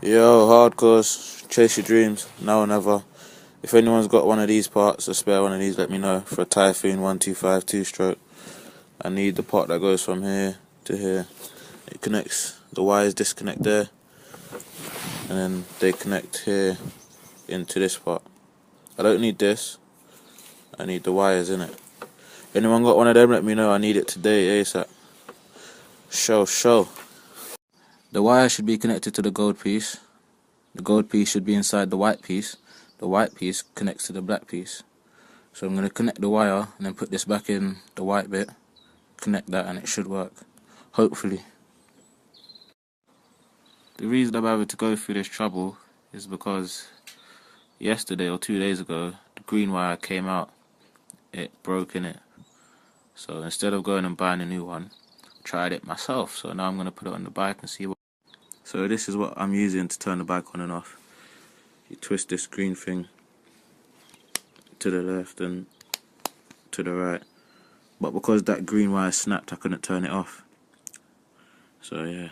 Yo, hardcores, chase your dreams, now or never. If anyone's got one of these parts, a spare one of these, let me know. For a Typhoon 125 2-stroke, I need the part that goes from here to here. It connects, the wires disconnect there, and then they connect here into this part. I don't need this, I need the wires in it. Anyone got one of them, let me know. I need it today, ASAP. Show. The wire should be connected to the gold piece. The gold piece should be inside the white piece. The white piece connects to the black piece. So I'm going to connect the wire and then put this back in the white bit, connect that, and it should work. Hopefully. The reason I'm having to go through this trouble is because yesterday or 2 days ago, the green wire came out. It broke in it. So instead of going and buying a new one, I tried it myself. So now I'm going to put it on the bike and see what. So this is what I'm using to turn the bike on and off. You twist this green thing to the left and to the right. But because that green wire snapped, I couldn't turn it off. So yeah.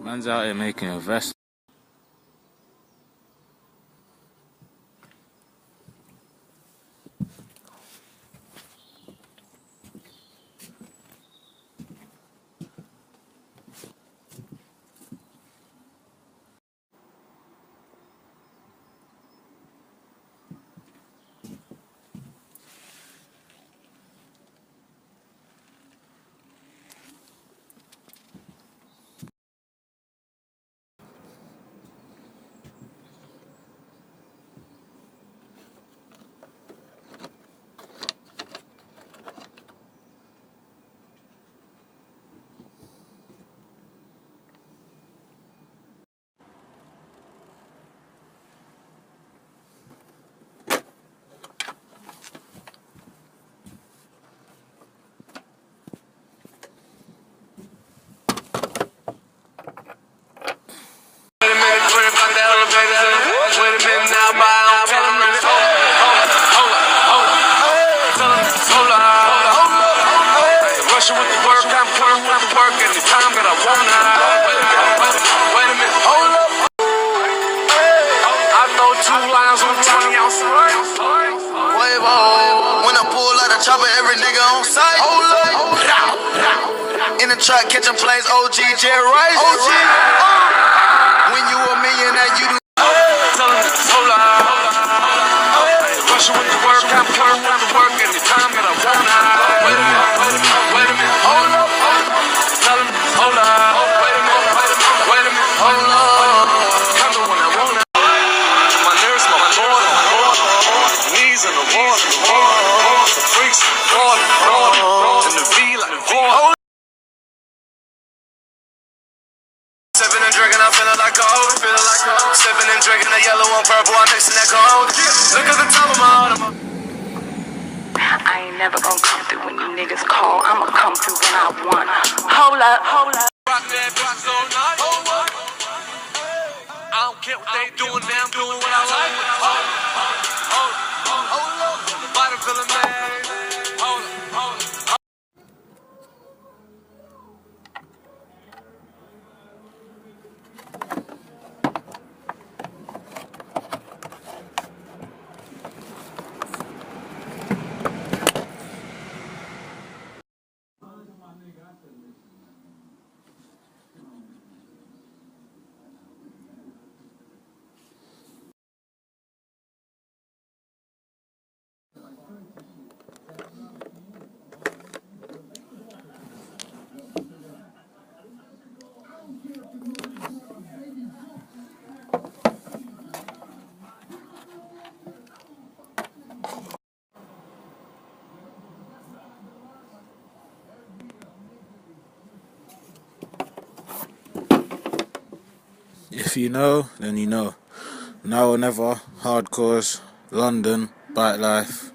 Man's out here making a vest. Chopper every nigga on sight. Hold up. In the truck, catching plays, OG, Jerry Rice. OG. When you a millionaire, you do. Tell them, hold up. Rushing with the work, I'm coming with the work, and the time that I wanna. Wait a minute, hold up. Tell them, hold up. Wait a minute, hold up. Coming when I wanna. My nerves, my Lord, knees in the water. Freaks, in the V like V. Sipping and drinking, I'm feeling like a hoe. Sipping and drinking, the yellow and purple, I'm mixing that cold. Look at the top of my heart. I ain't never gonna come through when you niggas call. I'ma come through when I want. Hold up. Rock that block so nice. I don't care what they doing, now I'm doing what I like. Hold up. Bottom feeling mad. If you know, then you know. Now or never, hardcores, London, Bikelife.